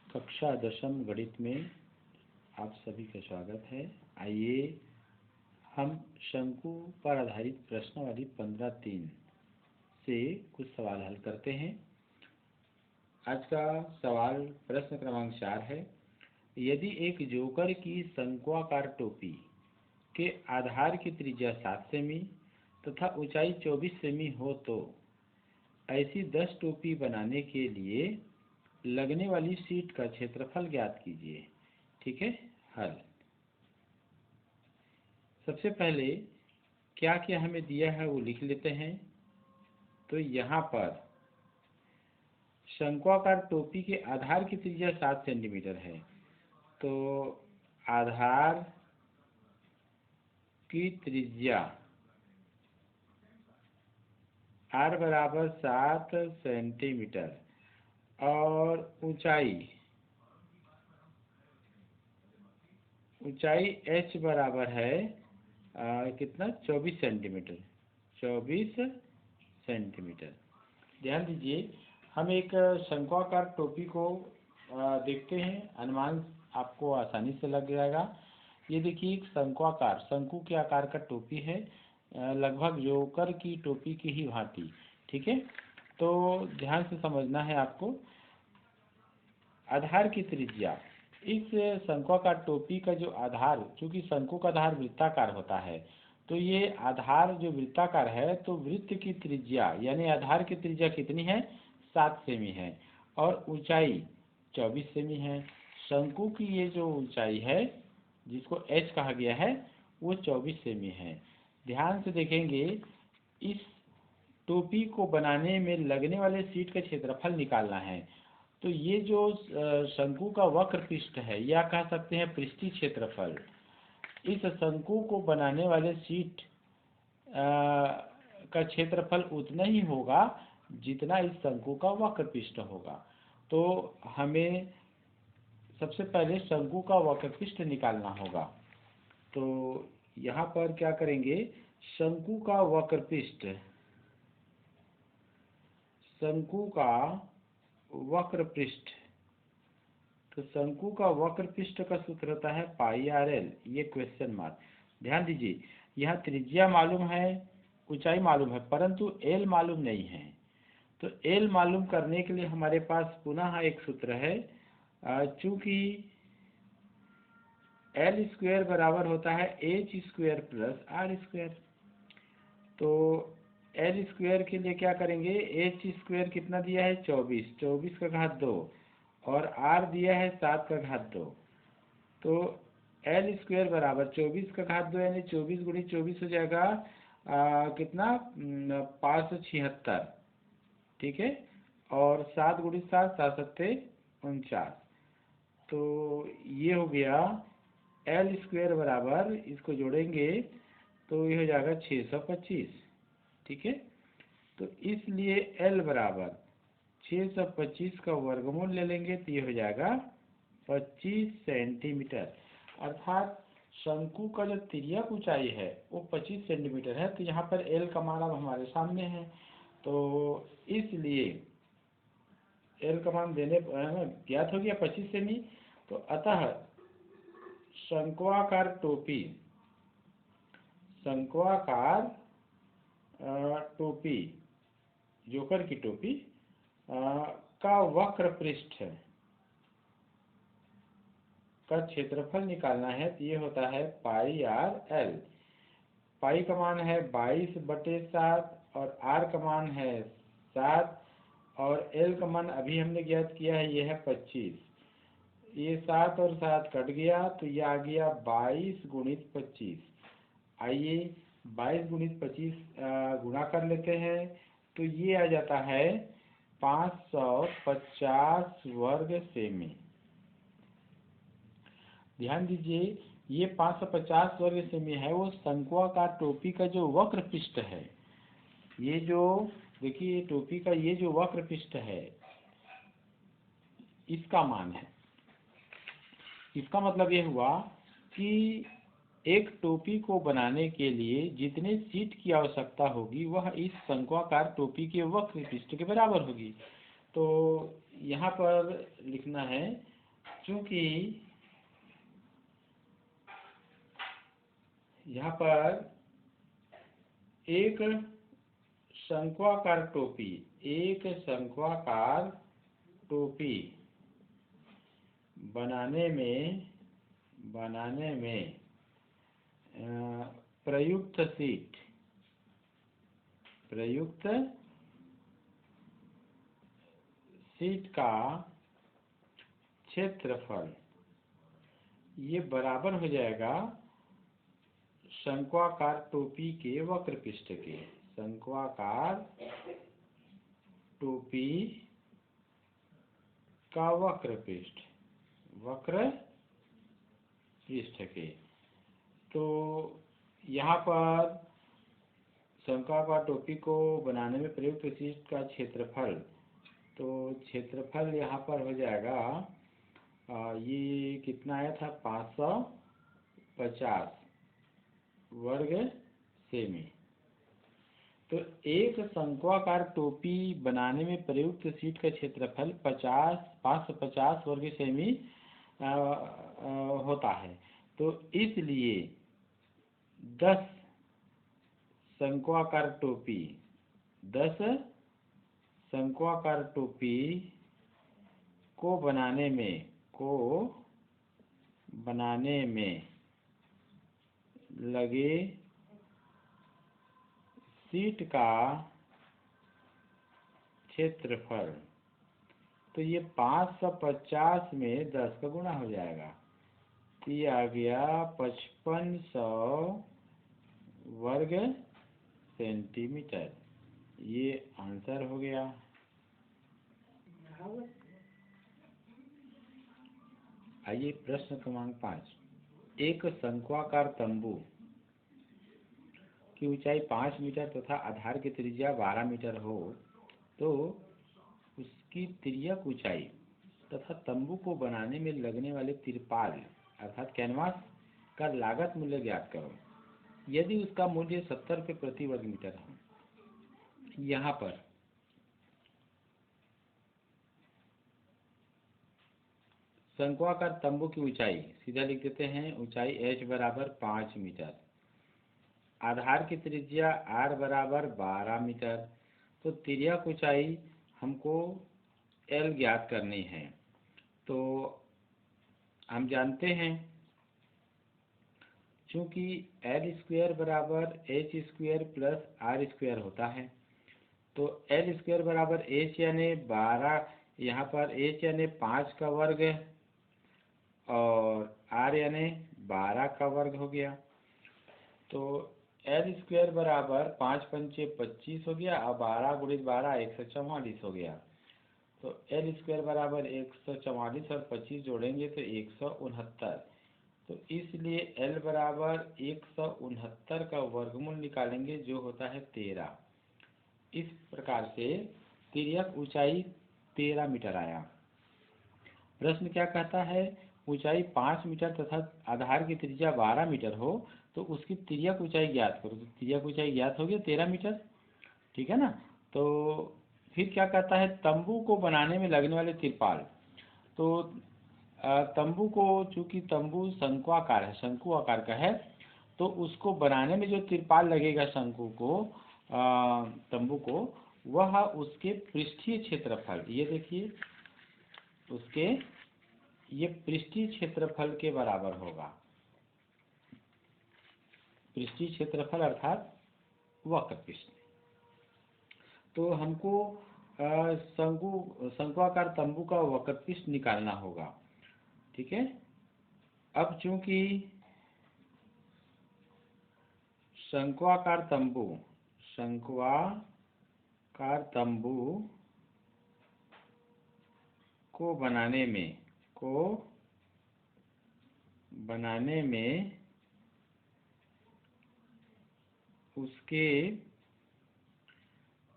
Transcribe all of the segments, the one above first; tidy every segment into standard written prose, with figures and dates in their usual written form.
कक्षा दशम गणित में आप सभी का स्वागत है। आइए हम शंकु पर आधारित प्रश्नावली 15-3 से कुछ सवाल हल करते हैं। आज का सवाल प्रश्न क्रमांक 4 है। यदि एक जोकर की शंक्वाकार टोपी के आधार की त्रिज्या 7 सेमी तथा ऊंचाई 24 सेमी हो तो ऐसी 10 टोपी बनाने के लिए लगने वाली शीट का क्षेत्रफल ज्ञात कीजिए। ठीक है, हल। सबसे पहले क्या क्या हमें दिया है वो लिख लेते हैं। तो यहाँ पर शंक्वाकार टोपी के आधार की त्रिज्या 7 सेंटीमीटर है, तो आधार की त्रिज्या r बराबर 7 सेंटीमीटर और ऊंचाई h बराबर है कितना 24 सेंटीमीटर 24 सेंटीमीटर। ध्यान दीजिए, हम एक शंक्वाकार टोपी को देखते हैं, अनुमान आपको आसानी से लग जाएगा। ये देखिए, एक शंक्वाकार शंकु के आकार का टोपी है, लगभग जोकर की टोपी की ही भांति। ठीक है, तो ध्यान से समझना है आपको। आधार की त्रिज्या, इस शंक्वाकार टोपी का जो आधार, चूंकि शंकु का आधार वृत्ताकार होता है, तो ये आधार जो वृत्ताकार है, तो वृत्त की त्रिज्या यानी आधार की त्रिज्या कितनी है 7 सेमी है और ऊंचाई 24 सेमी है। शंकु की ये जो ऊंचाई है जिसको h कहा गया है वो 24 सेमी है। ध्यान से देखेंगे, इस टोपी को बनाने में लगने वाले शीट का क्षेत्रफल निकालना है। तो ये जो शंकु का वक्र पृष्ठ है या कह सकते हैं पृष्ठीय क्षेत्रफल, इस शंकु को बनाने वाले शीट का क्षेत्रफल उतना ही होगा जितना इस शंकु का वक्र पृष्ठ होगा। तो हमें सबसे पहले शंकु का वक्र पृष्ठ निकालना होगा। तो यहाँ पर क्या करेंगे, शंकु का वक्र पृष्ठ, शंकु का वक्र पृष्ठ, तो शंकु का वक्र पृष्ठ का सूत्र होता है पाई आर एल, ये क्वेश्चन मार्क। ध्यान दीजिए, यह त्रिज्या मालूम है, ऊंचाई मालूम है, परंतु एल मालूम नहीं है। तो एल मालूम करने के लिए हमारे पास पुनः एक सूत्र है, चूंकि एल स्क्वायर बराबर होता है H square plus R square. तो एल स्क्वायर के लिए क्या करेंगे, एच स्क्वायर कितना दिया है 24, 24 का घात 2 और आर दिया है 7 का घात 2। तो एल स्क्वायर बराबर 24 का घात 2 यानी 24 गुणी 24 हो जाएगा कितना 576। ठीक है, और 7 गुणी 7 7 सत्ते 49। तो ये हो गया एल स्क्वायर बराबर, इसको जोड़ेंगे तो ये हो जाएगा 625। ठीक है, तो इसलिए एल बराबर 625 का वर्गमूल ले लेंगे तो ये हो जाएगा 25 सेंटीमीटर। अर्थात शंकु का जो तिर्यक ऊंचाई है वो 25 सेंटीमीटर है। तो यहाँ पर एल का मान अब हमारे सामने है, तो इसलिए एल का मान देने ज्ञात हो गया 25 सेमी। तो अतः शंक्वाकार टोपी, शंक्वाकार टोपी, जोकर की टोपी का वक्र पृष्ठ का क्षेत्रफल निकालना है। तो ये होता है पाई आर एल। पाई का मान है 22/7 और आर का मान है 7 और एल का मान अभी हमने ज्ञात किया है, ये है 25। ये 7 और 7 कट गया तो ये आ गया 22 गुणित 25। आइए 22 गुणित 25 गुणा कर लेते हैं, तो ये आ जाता है 550 वर्ग सेमी। ध्यान दीजिए, ये 550 वर्ग सेमी है वो शंक्वाकार टोपी का जो वक्र पृष्ठ है। ये जो देखिए टोपी का ये जो वक्र पृष्ठ है इसका मान है। इसका मतलब ये हुआ कि एक टोपी को बनाने के लिए जितने शीट की आवश्यकता होगी वह इस शंक्वाकार टोपी के वक्र पृष्ठ के बराबर होगी। तो यहाँ पर लिखना है चूंकि यहाँ पर एक शंक्वाकार टोपी बनाने में प्रयुक्त शीट का क्षेत्रफल ये बराबर हो जाएगा शंक्वाकार टोपी के वक्र पृष्ठ के। शंक्वाकार टोपी का वक्र पृष्ठ के। तो यहाँ पर शंक्वाकार टोपी को बनाने में प्रयुक्त शीट का क्षेत्रफल, तो क्षेत्रफल यहाँ पर हो जाएगा ये कितना आया था 550 वर्ग सेमी। तो एक शंक्वाकार टोपी बनाने में प्रयुक्त शीट का क्षेत्रफल 550 वर्ग सेमी होता है। तो इसलिए 10 शंक्वाकार टोपी को बनाने में लगे शीट का क्षेत्रफल, तो ये 550 में 10 का गुणा हो जाएगा, तो ये आ गया 5500 वर्ग सेंटीमीटर। ये आंसर हो गया। आइए प्रश्न क्रमांक 5। एक शंक्वाकार तंबू की ऊंचाई 5 मीटर तथा आधार की त्रिज्या 12 मीटर हो, तो उसकी तिर्यक ऊंचाई तथा तंबू को बनाने में लगने वाले तिरपाल अर्थात कैनवास का लागत मूल्य ज्ञात करो। यदि उसका मूल्य 70 रुपये प्रति वर्ग मीटर हो। यहाँ पर शंक्वाकार तंबू की ऊंचाई सीधा लिख देते हैं, ऊंचाई h बराबर 5 मीटर, आधार की त्रिज्या r बराबर 12 मीटर, तो तिर्यक ऊंचाई हमको l ज्ञात करनी है। तो हम जानते हैं चूंकि l स्क्वायर बराबर h square plus r square होता है, तो l स्क्वायर बराबर h यानी 12, यहाँ पर h यानी 5 का वर्ग और r यानी 12 का वर्ग हो गया। तो l स्क्वायर बराबर 5 पंचे 25 हो गया और 12 गुणित 12 144 हो गया। तो l स्क्वायर बराबर 144 और 25 जोड़ेंगे तो 169। तो इसलिए l बराबर 169 का वर्गमूल निकालेंगे जो होता है 13। इस प्रकार से तिर्यक ऊंचाई 13 मीटर आया। प्रश्न क्या कहता है, ऊंचाई 5 मीटर तथा आधार की त्रिज्या 12 मीटर हो तो उसकी तिर्यक ऊंचाई ज्ञात करो। तो तिर्यक ऊंचाई ज्ञात हो गया 13 मीटर, ठीक है ना। तो फिर क्या कहता है, तंबू को बनाने में लगने वाले तिरपाल। तो तंबू को, चूंकि तंबू शंकु आकार का है, तो उसको बनाने में जो तिरपाल लगेगा तंबू को, वह उसके पृष्ठीय क्षेत्रफल, ये देखिए उसके ये पृष्ठीय क्षेत्रफल के बराबर होगा। पृष्ठीय क्षेत्रफल अर्थात वक्र पृष्ठ। तो हमको शंक्वाकार तंबू का वक्र पृष्ठ निकालना होगा, ठीक है। अब चूंकि शंक्वाकार तंबू को बनाने में उसके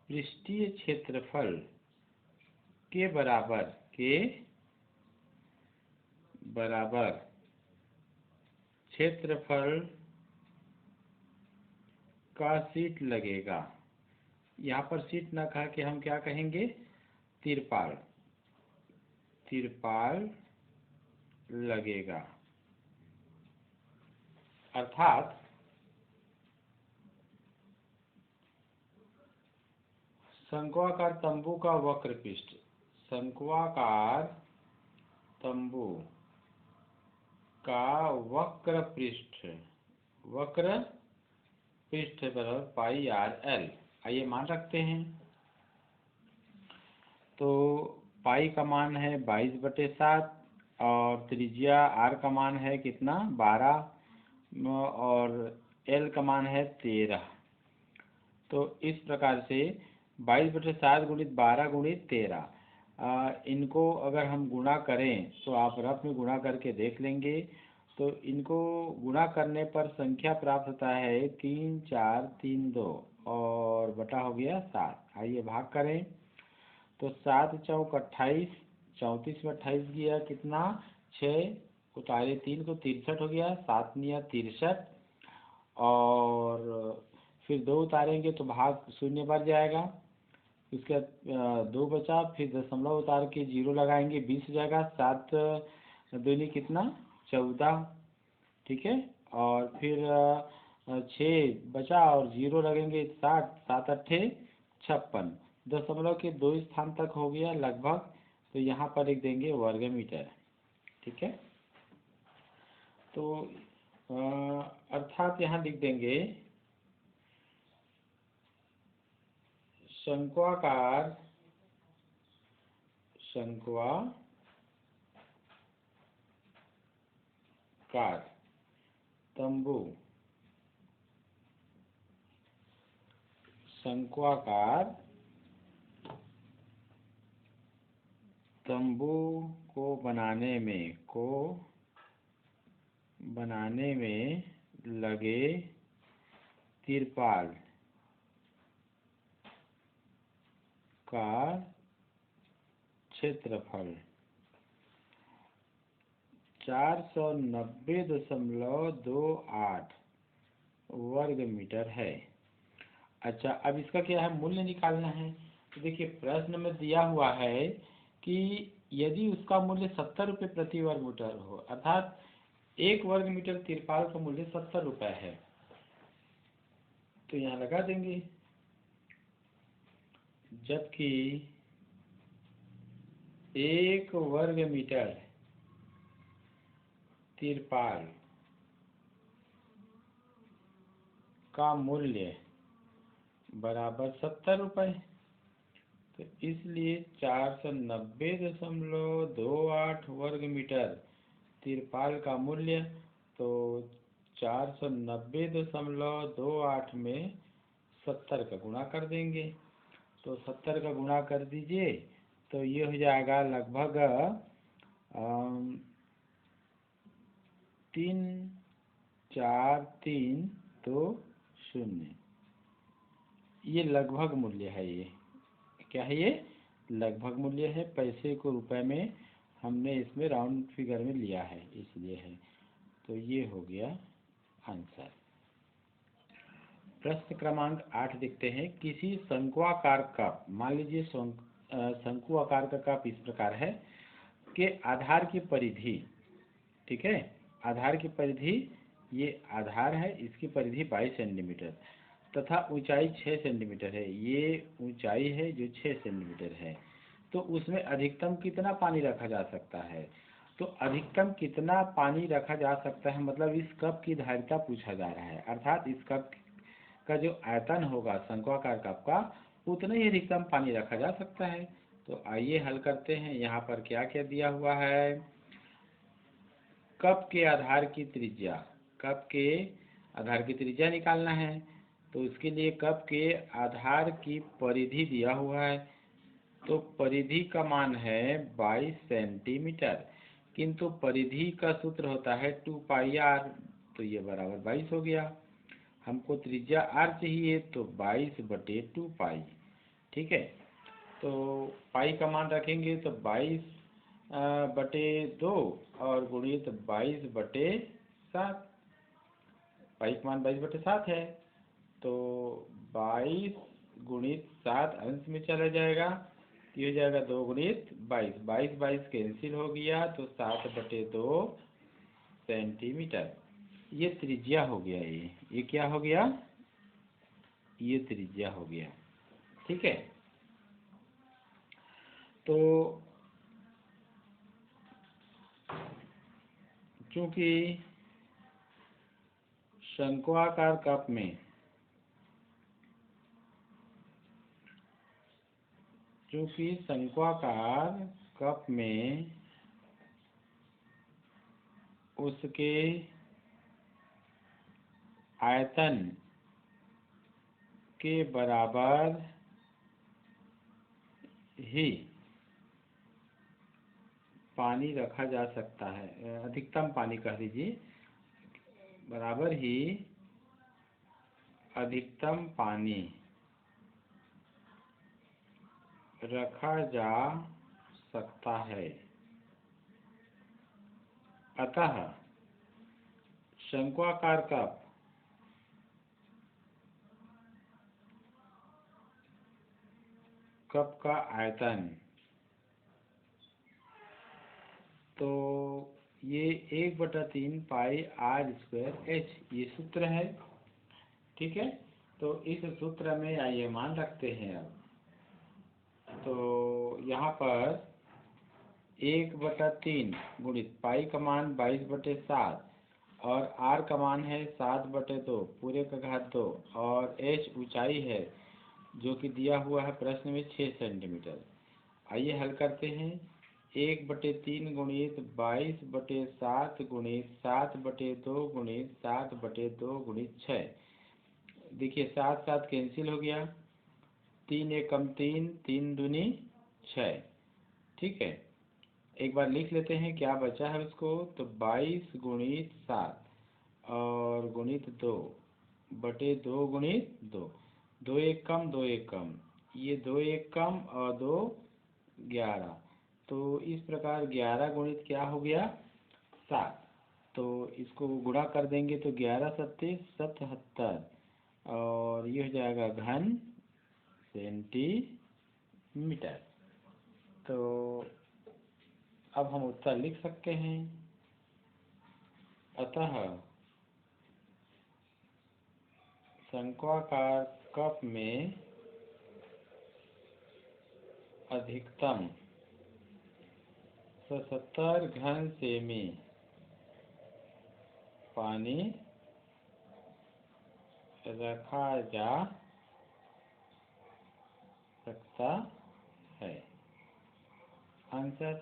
पृष्ठीय क्षेत्रफल के बराबर क्षेत्रफल का शीट लगेगा। यहाँ पर शीट न कह के हम क्या कहेंगे, तिरपाल लगेगा। अर्थात शंक्वाकार तंबू का वक्र पृष्ठ, शंक्वाकार तंबू का वक्र पृष्ठ बराबर पाई आर एल। आइए मान रखते हैं। तो पाई का मान है 22/7 और त्रिज्या आर का मान है कितना 12 और एल का मान है 13। तो इस प्रकार से 22/7 गुणित 12 गुणित 13, इनको अगर हम गुणा करें तो आप रफ में गुणा करके देख लेंगे। तो इनको गुणा करने पर संख्या प्राप्त होता है 3432 और बटा हो गया 7। आइए भाग करें। तो 7 चौक 28, 34 में 28 गया कितना 6, उतारे 3 को 63 हो गया, 7 निया 63 और फिर 2 उतारेंगे तो भाग शून्य बढ़ जाएगा। उसके बाद 2 बचा, फिर दशमलव उतार के 0 लगाएंगे 20 हो जाएगा। 7 दूनी कितना 14, ठीक है। और फिर 6 बचा और 0 लगेंगे 60, 7 अट्ठे 56, दशमलव के 2 स्थान तक हो गया लगभग। तो यहाँ पर लिख देंगे वर्ग मीटर, ठीक है। तो अर्थात यहाँ लिख देंगे शंक्वाकार तंबू को बनाने में लगे तिरपाल का क्षेत्रफल 490.28 वर्ग मीटर है। अच्छा, अब इसका क्या है, मूल्य निकालना है। तो देखिए प्रश्न में दिया हुआ है कि यदि उसका मूल्य 70 रुपये प्रति वर्ग मीटर हो, अर्थात 1 वर्ग मीटर तिरपाल का मूल्य 70 रुपये है, तो यहाँ लगा देंगे। जबकि 1 वर्ग मीटर तिरपाल का मूल्य बराबर 70 रुपये, तो इसलिए 490.28 वर्ग मीटर तिरपाल का मूल्य। तो 490.28 में 70 का गुणा कर देंगे। तो 70 का गुणा कर दीजिए तो ये हो जाएगा लगभग 3432। ये लगभग मूल्य है। ये क्या है, ये लगभग मूल्य है। पैसे को रुपए में हमने इसमें राउंड फिगर में लिया है, इसलिए है। तो ये हो गया आंसर। प्रश्न क्रमांक 8 देखते हैं। किसी शंक्वाकार कप, मान लीजिए शंकु आकार का कप इस प्रकार है कि आधार की परिधि, ठीक है, आधार की परिधि, ये आधार है, इसकी परिधि 22 सेंटीमीटर तथा ऊंचाई 6 सेंटीमीटर है। ये ऊंचाई है जो 6 सेंटीमीटर है। तो उसमें अधिकतम कितना पानी रखा जा सकता है। तो अधिकतम कितना पानी रखा जा सकता है, मतलब इस कप की धारिता पूछा जा रहा है। अर्थात इस कप का जो आयतन होगा शंक्वाकार कप का, उतना ही अधिकतम पानी रखा जा सकता है। तो आइए हल करते हैं। यहाँ पर क्या क्या दिया हुआ है। कप के आधार की त्रिज्या निकालना है। तो उसके लिए कप के आधार की परिधि दिया हुआ है। तो परिधि का मान है 22 सेंटीमीटर, किंतु परिधि का सूत्र होता है 2πr। तो ये बराबर 22 हो गया। हमको त्रिज्या r चाहिए, तो 22/2π, ठीक है। तो पाई का मान रखेंगे तो 22/2 और गुणित 22/7। पाई का मान 22/7 है, तो 22 गुणित 7 अंश में चला जाएगा ये हो जाएगा 2 गुणित 22, 22 22 कैंसिल हो गया तो 7/2 सेंटीमीटर। ये त्रिज्या हो गया। ये क्या हो गया? ये त्रिज्या हो गया। ठीक है। तो चूंकि शंक्वाकार कप में उसके आयतन के बराबर ही पानी रखा जा सकता है, अधिकतम पानी कह दीजिए, बराबर ही अधिकतम पानी रखा जा सकता है। अतः शंक्वाकार कप का आयतन, तो ये 1/3 पाई आर स्क्वायर एच, ये सूत्र है। ठीक है। तो इस सूत्र में आइए मान रखते हैं। अब तो यहाँ पर 1/3 गुणित पाई का मान 22/7 और आर का मान है 7/2 पूरे का घात 2 और एच ऊंचाई है जो कि दिया हुआ है प्रश्न में 6 सेंटीमीटर। आइए हल करते हैं। 1/3 गुणित 22/7 गुणित 7/2 गुणित 7/2 गुणित 6। देखिए 7 7 कैंसिल हो गया, 3 एकम 3, 3 दूनी 6। ठीक है। एक बार लिख लेते हैं क्या बचा है उसको। तो 22 गुणित 7 और गुणित 2/2 गुणित 2, 2 एक कम 2 एक कम, ये 2 एक कम और 2 11। तो इस प्रकार 11 गुणित क्या हो गया? 7। तो इसको गुणा कर देंगे तो 11 सत्ते 77 और ये हो जाएगा घन सेंटीमीटर। तो अब हम उत्तर लिख सकते हैं। अतः शंक्वाकार कप में अधिकतम 77 घन सेमी पानी रखा जा सकता है। आंसर